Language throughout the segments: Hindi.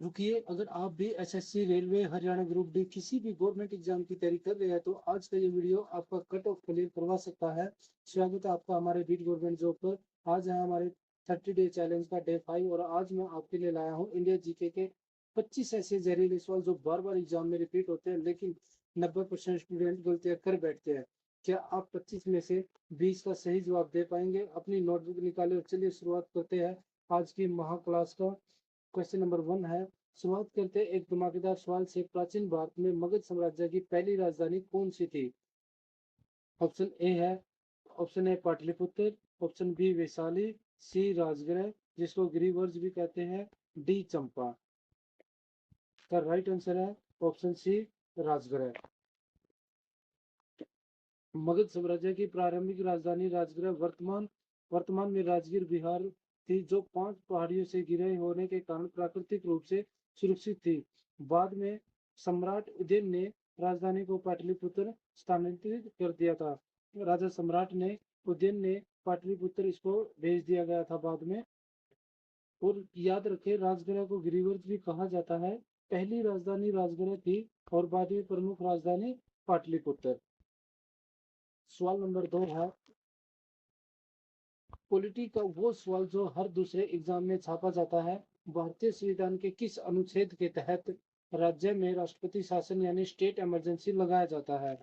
रुकिए, अगर आप भी SSC, railway, Haryana group D किसी भी गवर्नमेंट एग्जाम की तैयारी कर रहे हैं तो आज का ये वीडियो आपका कट ऑफ क्लियर करवा सकता है। स्वागत है आपका हमारे बीट गवर्नमेंट जॉब पर। आज है हमारे 30 डे चैलेंज का डे 5 और आज मैं आपके लिए लाया हूँ इंडिया जीके के 25 ऐसे जहरीले सवाल जो बार बार एग्जाम में रिपीट होते हैं लेकिन 90% स्टूडेंट गलतियां कर बैठते हैं। क्या आप 25 में से 20 का सही जवाब दे पाएंगे? अपनी नोटबुक निकाले और चलिए शुरुआत करते हैं आज की महा क्लास का। क्वेश्चन नंबर 1 है। शुरुआत करते हैं एक धमाकेदार सवाल से। प्राचीन भारत में मगध साम्राज्य की पहली राजधानी कौन सी थी? ऑप्शन ए है, option A Pataliputra, option B Vaishali, C Rajagriha जिसको गिरिवर्ज भी कहते हैं, डी चंपा। का राइट आंसर है ऑप्शन सी राजगृह। मगध साम्राज्य की प्रारंभिक राजधानी राजगृह वर्तमान में राजगीर बिहार थी, जो 5 पहाड़ियों से घिरे होने के कारण प्राकृतिक रूप से सुरक्षित थी। बाद में सम्राट उदयन ने राजधानी को पाटलिपुत्र स्थानांतरित कर दिया था। राजा सम्राट ने उदयन ने पाटलिपुत्र इसको भेज दिया गया था बाद में। और याद रखें, राजगृह को गिरिवर्ज भी कहा जाता है। पहली राजधानी राजगृह थी और बाद में प्रमुख राजधानी पाटलिपुत्र। सवाल नंबर 2 है। पॉलिटी का वो सवाल जो हर दूसरे एग्जाम में छापा जाता है। भारतीय संविधान के किस अनुच्छेद के तहत राज्य में राष्ट्रपति शासन यानी स्टेट इमरजेंसी लगाया जाता है?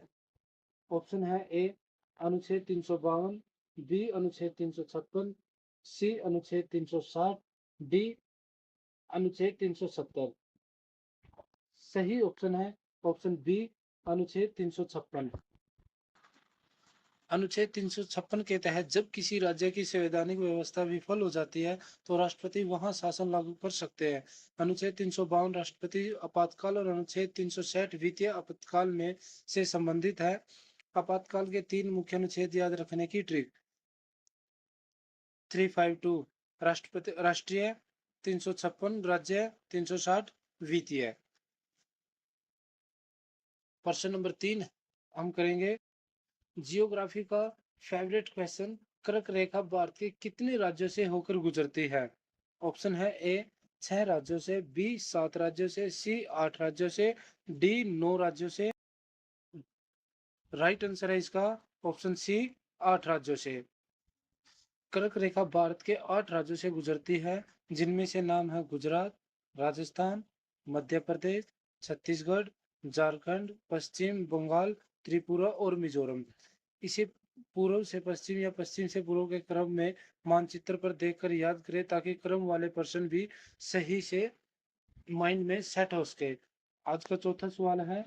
ऑप्शन है ए अनुच्छेद 352, बी अनुच्छेद 356, सी अनुच्छेद 360, डी अनुच्छेद 370। सही ऑप्शन है ऑप्शन बी अनुच्छेद 356। अनुच्छेद 356 के तहत जब किसी राज्य की संवैधानिक व्यवस्था विफल हो जाती है तो राष्ट्रपति वहां शासन लागू कर सकते हैं। अनुच्छेद 352 राष्ट्रपति आपातकाल और अनुच्छेद 360 वित्तीय आपातकाल में से संबंधित है। आपातकाल के 3 मुख्य अनुच्छेद याद रखने की ट्रिक। 352 राष्ट्रपति राष्ट्रीय, 356 राज्य, 360 वित्तीय। प्रश्न नंबर 3 हम करेंगे जियोग्राफी का फेवरेट क्वेश्चन। कर्क रेखा भारत के कितने राज्यों से होकर गुजरती है? ऑप्शन है ए 6 राज्यों से, बी 7 राज्यों से, सी 8 राज्यों से, डी 9 राज्यों से। राइट आंसर है इसका ऑप्शन सी 8 राज्यों से। कर्क रेखा भारत के 8 राज्यों से गुजरती है, जिनमें से नाम है गुजरात, राजस्थान, मध्य प्रदेश, छत्तीसगढ़, झारखंड, पश्चिम बंगाल, त्रिपुरा और मिजोरम। इसे पूर्व से पश्चिम या पश्चिम से पूर्व के क्रम में मानचित्र पर देखकर याद करें ताकि क्रम वाले प्रश्न भी सही से माइंड में सेट हो सके। आज का चौथा सवाल है।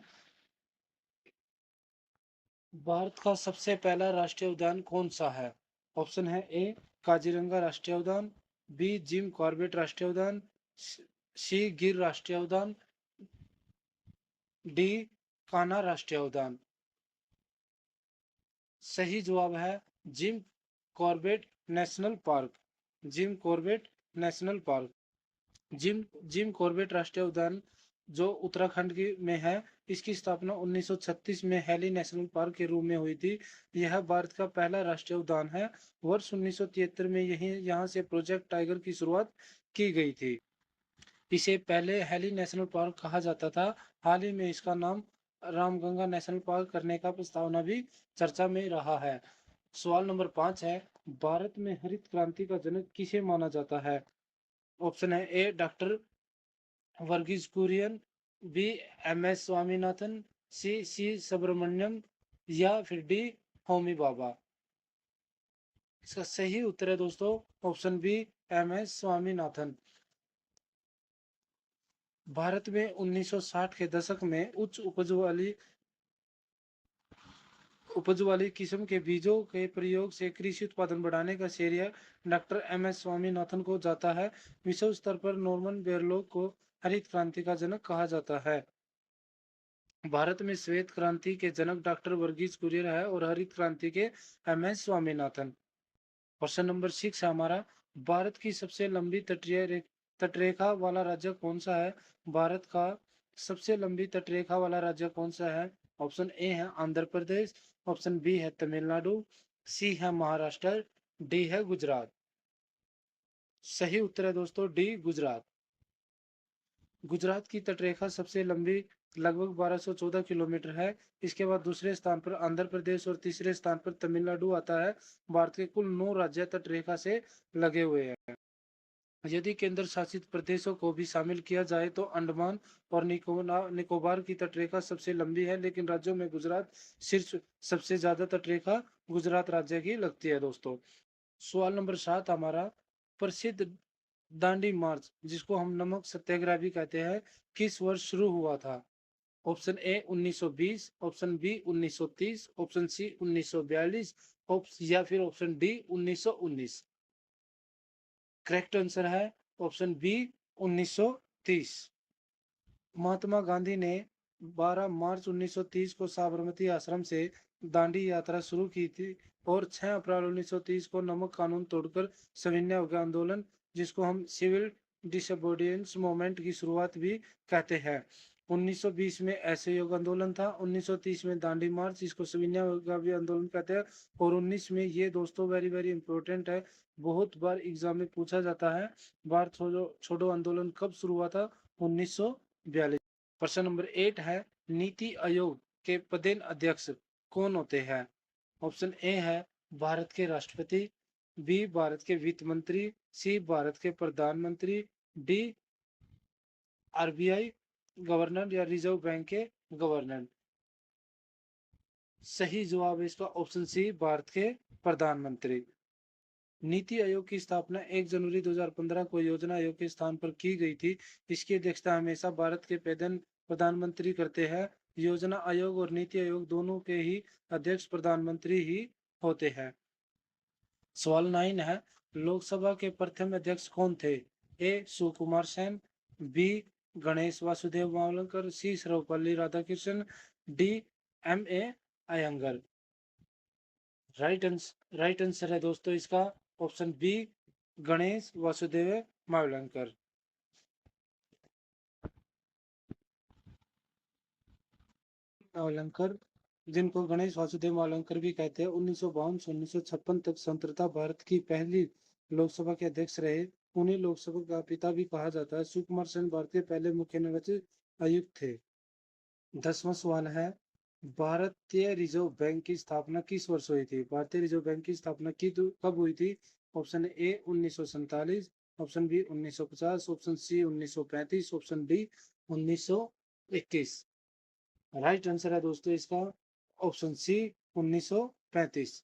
भारत का सबसे पहला राष्ट्रीय उद्यान कौन सा है? ऑप्शन है ए काजीरंगा राष्ट्रीय उद्यान, बी जिम कॉर्बेट राष्ट्रीय उद्यान, सी गिर राष्ट्रीय उद्यान, डी कान्हा राष्ट्रीय उद्यान। सही जवाब है Jim Corbett national park. Jim Corbett national park. Gym Jim Corbett राष्ट्रीय उद्यान जो उत्तराखंड की में है, इसकी स्थापना 1936 में हेली नेशनल पार्क के रूप में हुई थी। यह भारत का पहला राष्ट्रीय उद्यान है। वर्ष 1973 में यही यहाँ से प्रोजेक्ट टाइगर की शुरुआत की गई थी। इसे पहले हेली नेशनल पार्क कहा जाता था। हाल ही में इसका नाम रामगंगा नेशनल पार्क करने का प्रस्तावना भी चर्चा में रहा है। सवाल नंबर 5 है। भारत में हरित क्रांति का जनक किसे माना जाता है? ऑप्शन है A doctor Verghese Kurien, B M S Swaminathan, C C Subramaniam या फिर डी होमी बाबा। इसका सही उत्तर है दोस्तों option B M S Swaminathan. Bharat में 1960 के दशक में उच्च उपज वाली किस्म के बीजों के प्रयोग से कृषि उत्पादन बढ़ाने का श्रेय डॉक्टर एम एस स्वामीनाथन को जाता है। विश्व स्तर पर नॉर्मन बोरलॉग को हरित क्रांति का जनक कहा जाता है। भारत में श्वेत क्रांति के जनक डॉक्टर वर्गीज कुरियन है और हरित क्रांति के M S Swaminathan. Question number 6 है हमारा। भारत की सबसे लंबी तटरेखा वाला राज्य कौन सा है? भारत का सबसे लंबी तटरेखा वाला राज्य कौन सा है? ऑप्शन ए है आंध्र प्रदेश, ऑप्शन बी है तमिलनाडु, सी है महाराष्ट्र, डी है गुजरात। सही उत्तर है दोस्तों डी गुजरात। गुजरात की तटरेखा सबसे लंबी लगभग 1214 किलोमीटर है। इसके बाद दूसरे स्थान पर आंध्र प्रदेश और तीसरे स्थान पर तमिलनाडु आता है। भारत के कुल 9 राज्य तटरेखा से लगे हुए हैं। यदि केंद्र शासित प्रदेशों को भी शामिल किया जाए तो अंडमान और निकोबार की तटरेखा सबसे लंबी है, लेकिन राज्यों में गुजरात शीर्ष सबसे ज्यादा तटरेखा गुजरात राज्य की लगती है दोस्तों। सवाल नंबर 7 हमारा, प्रसिद्ध दांडी मार्च जिसको हम नमक सत्याग्रह भी कहते हैं, किस वर्ष शुरू हुआ था? Option A 1920, option B 1930, option C 1942, या फिर ऑप्शन डी 1919। करेक्ट आंसर है ऑप्शन बी 1930। महात्मा गांधी ने 12 मार्च 1930 को साबरमती आश्रम से दांडी यात्रा शुरू की थी और 6 अप्रैल 1930 को नमक कानून तोड़कर सविनय अवज्ञा आंदोलन, जिसको हम सिविल डिसोबीडियंस मूवमेंट की शुरुआत भी कहते हैं। 1920 में असहयोग आंदोलन था, 1930 में दांडी मार्च, इसको सविनय अवज्ञा भी आंदोलन कहते हैं, और 19 में ये दोस्तों वेरी वेरी इंपॉर्टेंट है, बहुत बार एग्जाम में पूछा जाता है, भारत छोड़ो छोड़ो आंदोलन कब शुरू हुआ था? 1942। प्रश्न नंबर 8 है, नीति आयोग के पदेन अध्यक्ष कौन होते हैं? ऑप्शन ए है भारत के राष्ट्रपति, बी भारत के वित्त मंत्री, सी भारत के प्रधानमंत्री, डी आरबीआई गवर्नर या रिजर्व बैंक के गवर्नर। सही जवाब है इसका ऑप्शन सी, भारत के प्रधानमंत्री। नीति आयोग की स्थापना 1 जनवरी 2015 को योजना आयोग के स्थान पर की गई थी। इसकी अध्यक्षता हमेशा भारत के प्रधानमंत्री करते हैं। योजना आयोग और नीति आयोग दोनों के ही अध्यक्ष प्रधानमंत्री ही होते हैं। सवाल 9 है, लोकसभा के प्रथम अध्यक्ष कौन थे? A Sukumar Sen, B Ganesh Vasudev Mavalankar, C Sarvepalli Radhakrishnan, D M A Ayyangar. Right answer है दोस्तों इसका ऑप्शन बी, गणेश वासुदेव मावलंकर। मावलंकर, जिनको गणेश वासुदेव मावलंकर भी कहते हैं, 1952 से 1956 तक स्वतंत्रता भारत की पहली लोकसभा के अध्यक्ष रहे। उन्हें लोकसभा का पिता भी कहा जाता है। सुकुमार सेन भारत के पहले मुख्य निर्वाचित आयुक्त थे। 10वां सवाल है, भारतीय रिजर्व बैंक की स्थापना किस वर्ष हुई थी? भारतीय रिजर्व बैंक की स्थापना कब हुई थी? Option A 1947, option B 1950, option C 1935, option D 1921। Right answer है दोस्तों इसका ऑप्शन सी 1935।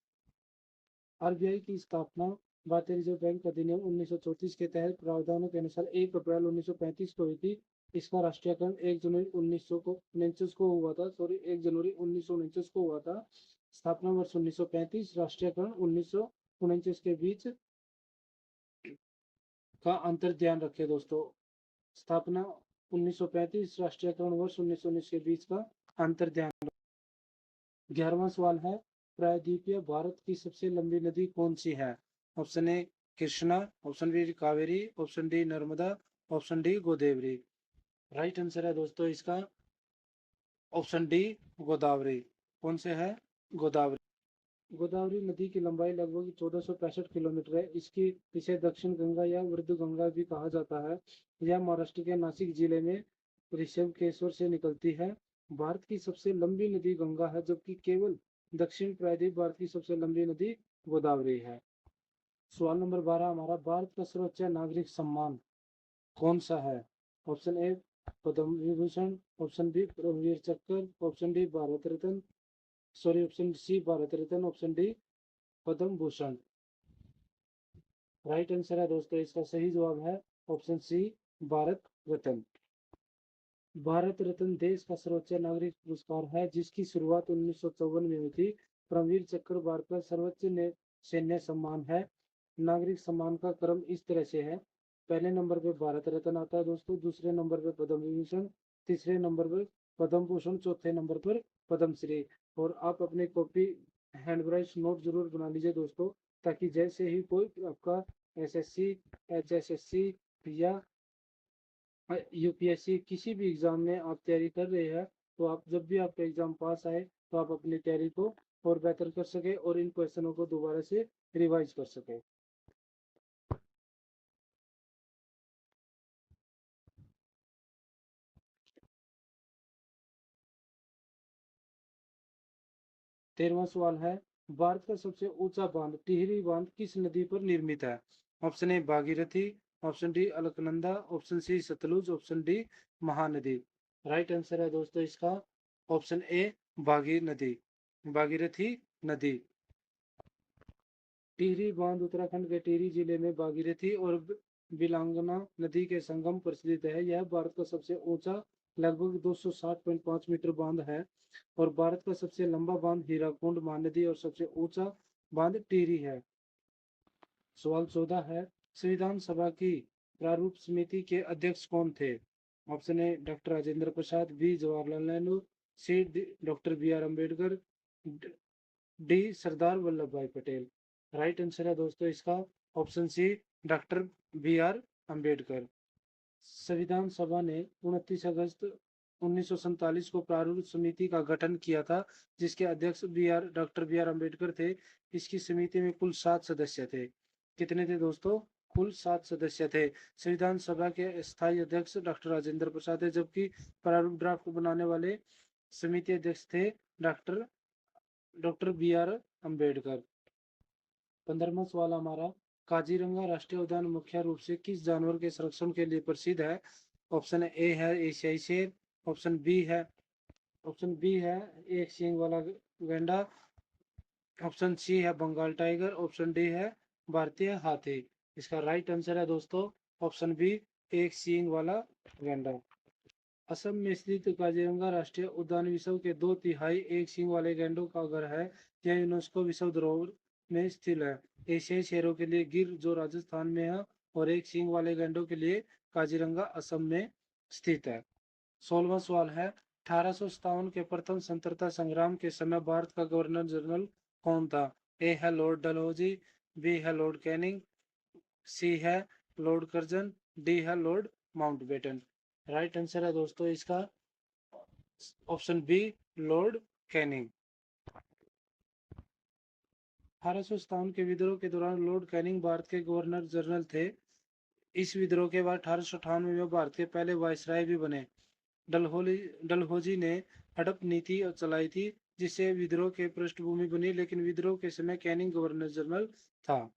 आरबीआई की स्थापना भारतीय रिजर्व बैंक अधिनियम 1934 के तहत प्रावधानों के अनुसार 1 अप्रैल 1935 को हुई थी। इसका राष्ट्रीयकरण 1 जनवरी 1949 को हुआ था, 1 जनवरी 1949 को हुआ था। स्थापना वर्ष 1935, राष्ट्रीयकरण 1949 के बीच का अंतर ध्यान रखें दोस्तों। स्थापना 1935, राष्ट्रीयकरण वर्ष 1919 के बीच का अंतर ध्यान। 11वां सवाल है, प्रायद्वीपीय भारत की सबसे लंबी नदी कौन सी है? Option A Krishna, option B Kaveri, option D Narmada, option D Godavari. Right answer है दोस्तों इसका ऑप्शन डी गोदावरी। कौन से है? गोदावरी। गोदावरी नदी की लंबाई लगभग 1465 किलोमीटर है। इसे दक्षिण गंगा या वृद्ध गंगा भी कहा जाता है। यह महाराष्ट्र के नासिक जिले में ऋषभकेश्वर से निकलती है। भारत की सबसे लंबी नदी गंगा है, जबकि केवल दक्षिण प्रायद्वीप भारत की सबसे लंबी नदी गोदावरी है। सवाल नंबर 12 हमारा, भारत का सर्वोच्च नागरिक सम्मान कौन सा है? Option A Padma Vibhushan, option B Paramvir Chakra, option D Bharat Ratna, option C Bharat Ratna, option D Padma Bhushan. Right answer है दोस्तों इसका सही जवाब है ऑप्शन सी भारत रत्न। भारत रत्न देश का सर्वोच्च नागरिक पुरस्कार है, जिसकी शुरुआत 1954 में हुई थी। परमवीर चक्र भारत का सर्वोच्च सैन्य सम्मान है। नागरिक सम्मान का क्रम इस तरह से है, पहले नंबर पे भारत रत्न आता है दोस्तों, दूसरे नंबर पे पद्म विभूषण, तीसरे नंबर पर पद्म भूषण, चौथे नंबर पर पद्म श्री। और आप अपने कॉपी हैंड ब्राइट नोट जरूर बना लीजिए दोस्तों, ताकि जैसे ही कोई आपका एसएससी, एचएसएससी या यूपीएससी किसी भी एग्जाम में आप तैयारी कर रहे हैं, तो आप जब भी आपका एग्जाम पास आए तो आप अपनी तैयारी को और बेहतर कर सके और इन क्वेश्चनों को दोबारा से रिवाइज कर सके। 13वां सवाल है, भारत का सबसे ऊंचा बांध टिहरी बांध किस नदी पर निर्मित है? Option A Bhagirathi, option D Alaknanda, option C Sutlej, option D Mahanadi. Right answer है दोस्तों इसका ऑप्शन ए भागीरथी, भागीरथी नदी। टिहरी बांध उत्तराखंड के टिहरी जिले में भागीरथी और बिलांगना नदी के संगम पर स्थित है। यह भारत का सबसे ऊंचा लगभग 260.5 मीटर बांध है और भारत का सबसे लंबा बांध हीराकुंड महानदी और सबसे ऊंचा बांध टिहरी है। सवाल 14 है, संविधान सभा की प्रारूप समिति के अध्यक्ष कौन थे? Option A doctor Rajendra Prasad, B Jawaharlal Nehru, C doctor B R Ambedkar, D Sardar Vallabh bhai Patel. Right answer है दोस्तों इसका option C doctor B R Ambedkar. संविधान सभा ने 29 अगस्त 1947 को प्रारूप समिति का गठन किया था, जिसके अध्यक्ष डॉक्टर बी आर अम्बेडकर थे। इसकी समिति में कुल 7 सदस्य थे। कितने थे दोस्तों? कुल 7 सदस्य थे। संविधान सभा के स्थायी अध्यक्ष डॉक्टर राजेंद्र प्रसाद है, जबकि प्रारूप ड्राफ्ट बनाने वाले समिति अध्यक्ष थे doctor doctor B R Ambedkar. 15वां सवाल हमारा, काजीरंगा राष्ट्रीय उद्यान मुख्य रूप से किस जानवर के संरक्षण के लिए प्रसिद्ध है? ऑप्शन ए है एशियाई शेर, ऑप्शन बी है एक सींग वाला गैंडा, ऑप्शन सी है बंगाल टाइगर, ऑप्शन डी है भारतीय हाथी। इसका राइट आंसर है दोस्तों ऑप्शन बी एक सींग वाला गैंडा। असम में स्थित काजीरंगा राष्ट्रीय उद्यान विश्व के 2/3 एक सींग वाले गैंडों का घर है। यह यूनेस्को विश्व धरोहर में स्थित है। एशियाई शेरों के लिए गिर जो राजस्थान में है और एक सींग वाले गैंडों के लिए काजीरंगा असम में स्थित है। 16वां सवाल है, 1857 के प्रथम स्वतंत्रता संग्राम के समय भारत का गवर्नर जनरल कौन था? ए है लॉर्ड डलहौजी, बी है लॉर्ड कैनिंग, सी है लॉर्ड कर्जन, डी है लॉर्ड माउंटबेटन। राइट आंसर है दोस्तों इसका ऑप्शन बी लॉर्ड कैनिंग। 1857 के विद्रोह के दौरान लॉर्ड कैनिंग भारत के गवर्नर जनरल थे। इस विद्रोह के बाद 1898 में भारत के पहले वायसराय भी बने। डलहौजी ने हड़प नीति चलाई थी, जिससे विद्रोह के पृष्ठभूमि बनी, लेकिन विद्रोह के समय कैनिंग गवर्नर जनरल था।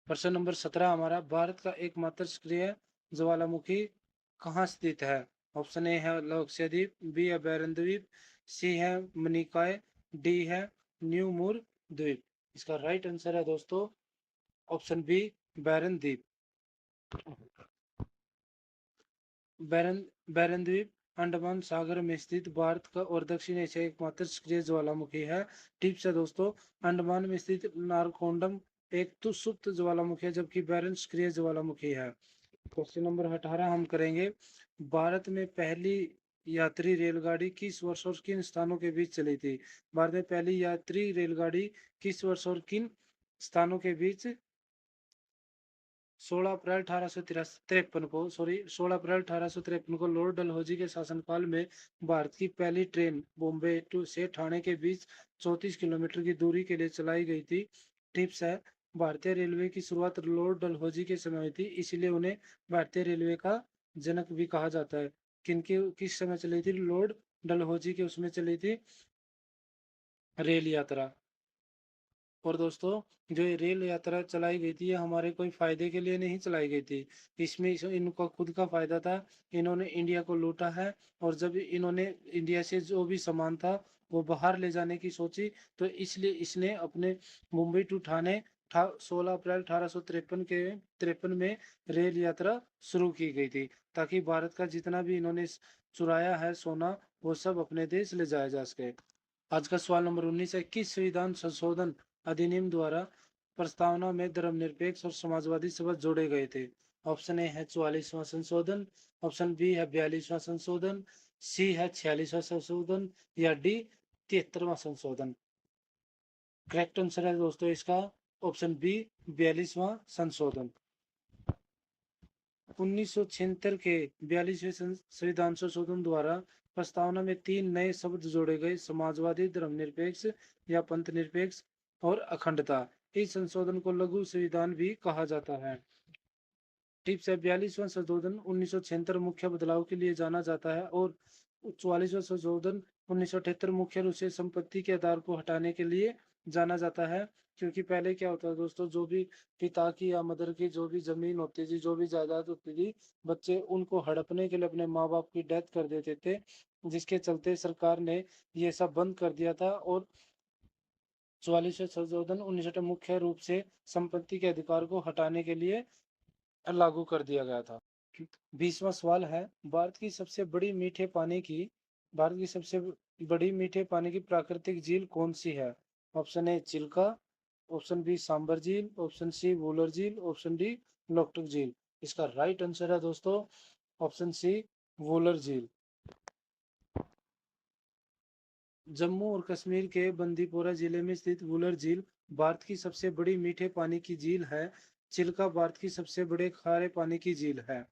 प्रश्न नंबर 17 हमारा, भारत का एकमात्र सक्रिय ज्वालामुखी कहाँ स्थित है? ऑप्शन ए है लक्षद्वीप, बी है बैरन द्वीप, सी है मनिकॉय, डी है न्यू मूर द्वीप। इसका राइट आंसर है दोस्तों ऑप्शन बी बैरन द्वीप। बैरन बैरन द्वीप अंडमान सागर में स्थित भारत का और दक्षिण एशिया एकमात्र सक्रिय ज्वालामुखी है। टिप्स है दोस्तों, अंडमान में स्थित नारकोंडम एक तो सुप्त ज्वालामुखी है, जबकि बैरन सक्रिय ज्वालामुखी है। क्वेश्चन नंबर 18 हम करेंगे, भारत में पहली यात्री रेलगाड़ी किस वर्ष और किन स्थानों के बीच चली थी? भारत में पहली यात्री रेलगाड़ी किस वर्ष और किन स्थानों के बीच 16 अप्रैल 1853 को लॉर्ड डलहौजी के शासनकाल में भारत की पहली ट्रेन बॉम्बे से ठाणे के बीच 34 किलोमीटर की दूरी के लिए चलाई गई थी। टिप्स है, भारतीय रेलवे की शुरुआत लॉर्ड डलहौजी के समय हुई थी, इसलिए उन्हें भारतीय रेलवे का जनक भी कहा जाता है। किस समय चली थी? लॉर्ड डलहौजी के उसमें चली थी रेल यात्रा। और दोस्तों, जो ये रेल यात्रा चलाई गई थी, ये हमारे कोई फायदे के लिए नहीं चलाई गई थी। इसमें इनका खुद का फायदा था। इन्होंने इंडिया को लूटा है और जब इन्होंने इंडिया से जो भी सामान था वो बाहर ले जाने की सोची, तो इसलिए इसने अपने मुंबई टू ठाणे 16 अप्रैल 1853 में रेल यात्रा शुरू की गई थी, ताकि भारत का जितना भी इन्होंने चुराया है सोना, वो सब अपने देश ले जाया जा सके। आज का सवाल नंबर 19 है, किस संविधान संशोधन अधिनियम द्वारा प्रस्तावना में धर्मनिरपेक्ष और समाजवादी शब्द जोड़े गए थे? ऑप्शन ए है 44वां संशोधन, ऑप्शन बी है 42वां संशोधन, सी है 46वां संशोधन या डी 73वां संशोधन। करेक्ट आंसर है दोस्तों इसका ऑप्शन बी 42वां संशोधन। 1976 के 42वें संविधान संशोधन द्वारा प्रस्तावना में 3 नए शब्द जोड़े गए, समाजवादी, धर्मनिरपेक्ष या पंथ निरपेक्ष और अखंडता। इस संशोधन को लघु संविधान भी कहा जाता है। टिप्स है, 42वां संशोधन 1976 मुख्य बदलाव के लिए जाना जाता है और 44वां संशोधन 1978 मुख्य रूप से संपत्ति के आधार को हटाने के लिए जाना जाता है, क्योंकि पहले क्या होता है दोस्तों, जो भी पिता की या मदर की जो भी जमीन होती थी, जो भी जायदाद होती थी, बच्चे उनको हड़पने के लिए अपने माँ बाप की डेथ कर देते थे, जिसके चलते सरकार ने ये सब बंद कर दिया था। और 44वें संशोधन 1968 मुख्य रूप से संपत्ति के अधिकार को हटाने के लिए लागू कर दिया गया था। 20वां सवाल है, भारत की सबसे बड़ी मीठे पानी की प्राकृतिक झील कौन सी है? Option A Chilka, option B Sambhar झील, ऑप्शन सी वूलर झील, ऑप्शन डी लोकटक झील। इसका राइट आंसर है दोस्तों ऑप्शन सी वूलर झील। जम्मू और कश्मीर के बंदीपोरा जिले में स्थित वुलर झील भारत की सबसे बड़ी मीठे पानी की झील है। चिल्का भारत की सबसे बड़े खारे पानी की झील है।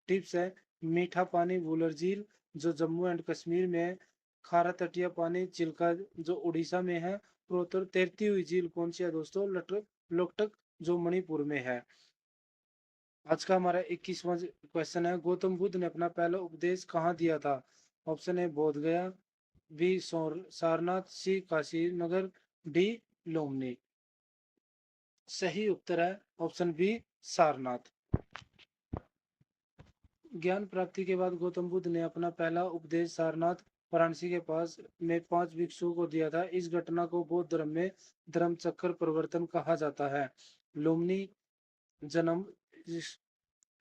टिप्स है, मीठा पानी वुलर झील जो जम्मू एंड कश्मीर में है, खारा तटीय पानी चिल्का जो उड़ीसा में है, और तैरती हुई झील कौन सी है दोस्तों? लोकटक जो मणिपुर में है। आज का हमारा 21वां क्वेश्चन है, गौतम बुद्ध ने अपना पहला उपदेश कहाँ दिया था? ऑप्शन ए बोध गया, बी सारनाथ, सी काशी नगर, डी लोमनी। सही उत्तर है ऑप्शन बी सारनाथ। ज्ञान प्राप्ति के बाद गौतम बुद्ध ने अपना पहला उपदेश सारनाथ वाराणसी के पास में 5 भिक्षुओं को दिया था। इस घटना को बौद्ध धर्म में धर्म चक्र परिवर्तन कहा जाता है। लुम्नी जन्म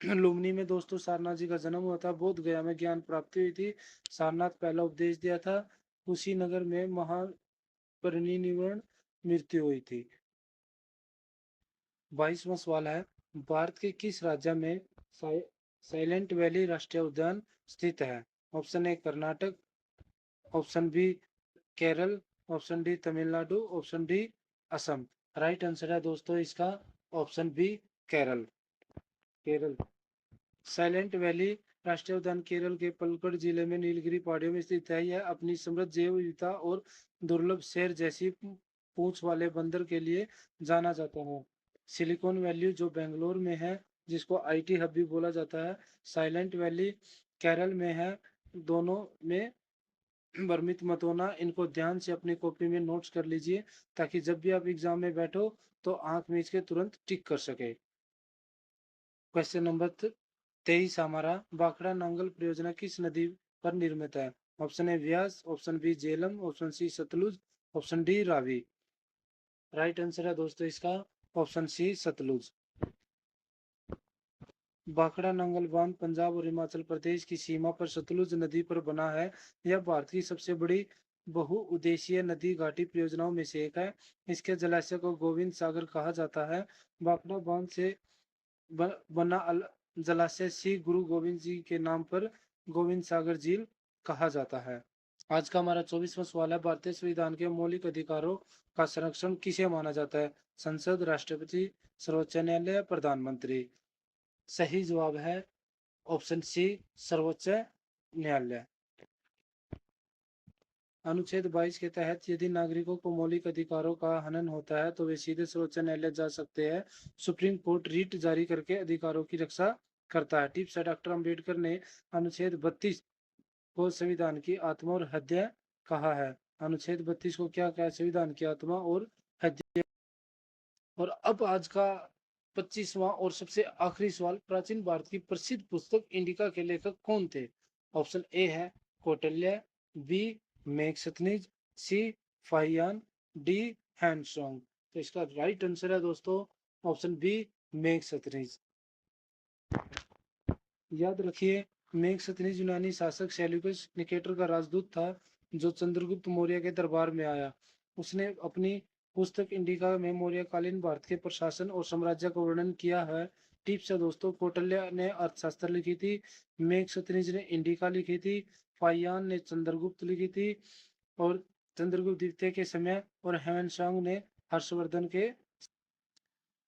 लुम्नी में दोस्तों सारनाथ जी का जन्म हुआ था। बोध गया में ज्ञान प्राप्ति हुई थी। सारनाथ पहला उपदेश दिया था। कुशीनगर में महापरिनिर्वाण मृत्यु हुई थी। 22वां सवाल है, भारत के किस राज्य में साइलेंट वैली राष्ट्रीय उद्यान स्थित है? Option A Karnataka, option B Kerala, option D Tamil Nadu, option D Assam. Right answer है दोस्तों इसका option B Kerala. Kerala silent valley राष्ट्रीय उद्यान केरल के पलक्कड़ जिले में नीलगिरी पहाड़ियों में स्थित है। यह अपनी समृद्ध जैव विविधता और दुर्लभ शेर जैसी पूंछ वाले बंदर के लिए जाना जाता है। सिलिकॉन वैली जो बेंगलोर में है, जिसको आईटी हब भी बोला जाता है, साइलेंट वैली केरल में है। दोनों में भ्रमित मत होना, इनको ध्यान से अपनी कॉपी में नोट्स कर लीजिए, ताकि जब भी आप एग्जाम में बैठो तो आंख मीच के तुरंत टिक कर सके। क्वेश्चन नंबर 23 हमारा, भाखड़ा नांगल परियोजना किस नदी पर निर्मित है? Option A Beas, option B Jhelum, option C Sutlej, option D Ravi. Right answer है दोस्तों इसका ऑप्शन सी सतलुज। भाखड़ा नांगल बांध पंजाब और हिमाचल प्रदेश की सीमा पर सतलुज नदी पर बना है। यह भारत की सबसे बड़ी बहुउद्देशीय नदी घाटी परियोजनाओं में से एक है। इसके जलाशय को गोविंद सागर कहा जाता है। भाखड़ा बांध से बना जलाशय श्री गुरु गोविंद जी के नाम पर गोविंद सागर झील कहा जाता है। आज का हमारा 24वां सवाल है, भारतीय संविधान के मौलिक अधिकारों का संरक्षण किसे माना जाता है? संसद, राष्ट्रपति, सर्वोच्च न्यायालय, प्रधानमंत्री। सही जवाब है ऑप्शन सी सर्वोच्च न्यायालय। अनुच्छेद 22 के तहत यदि नागरिकों को मौलिक अधिकारों का हनन होता है तो वे सीधे सर्वोच्च न्यायालय जा सकते हैं। सुप्रीम कोर्ट रीट जारी करके अधिकारों की रक्षा करता है। टिप्स है, डॉक्टर अंबेडकर ने अनुच्छेद 32 को संविधान की आत्मा और हृदय कहा है। अनुच्छेद 32 को क्या कहा? संविधान की आत्मा और हृदय। और अब आज का 25वां और सबसे आखिरी सवाल, प्राचीन भारत की प्रसिद्ध पुस्तक इंडिका के लेखक कौन थे? ऑप्शन ए है कौटिल्य, बी मेघसतनीज, सी फाहियान, डी हैंडसोंग। तो इसका राइट आंसर है दोस्तों ऑप्शन बी मेघसतनीज। याद रखिए, मेघसतनीज यूनानी शासक सेल्यूकस निकेटर का राजदूत था, जो चंद्रगुप्त मौर्य के दरबार में आया। उसने अपनी पुस्तक इंडिका में मौर्यकालीन भारत के प्रशासन और साम्राज्य का वर्णन किया है। टिप्स है दोस्तों, कौटिल्य ने अर्थशास्त्र लिखी थी, मेघसतनीज ने इंडिका लिखी थी, फाहियान ने चंद्रगुप्त लिखी थी और चंद्रगुप्त द्वितीय के समय, और ह्वेनसांग ने हर्षवर्धन के।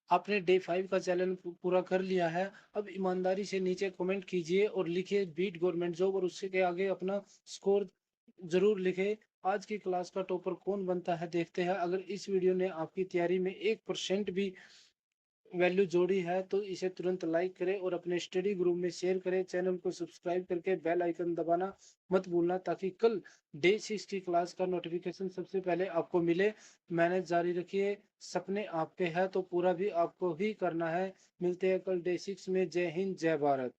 आपने डे 5 का चैलेंज पूरा कर लिया है। अब ईमानदारी से नीचे कमेंट कीजिए और लिखिए बीट गवर्नमेंट जॉब, और उसके आगे अपना स्कोर जरूर लिखे। आज की क्लास का टॉपर कौन बनता है देखते हैं। अगर इस वीडियो ने आपकी तैयारी में 1% भी वैल्यू जोड़ी है तो इसे तुरंत लाइक करें और अपने स्टडी ग्रुप में शेयर करें। चैनल को सब्सक्राइब करके बेल आइकन दबाना मत भूलना, ताकि कल डे 6 की क्लास का नोटिफिकेशन सबसे पहले आपको मिले। मेहनत जारी रखिए, सपने आपके हैं तो पूरा भी आपको ही करना है। मिलते हैं कल डे 6 में। जय हिंद, जय भारत।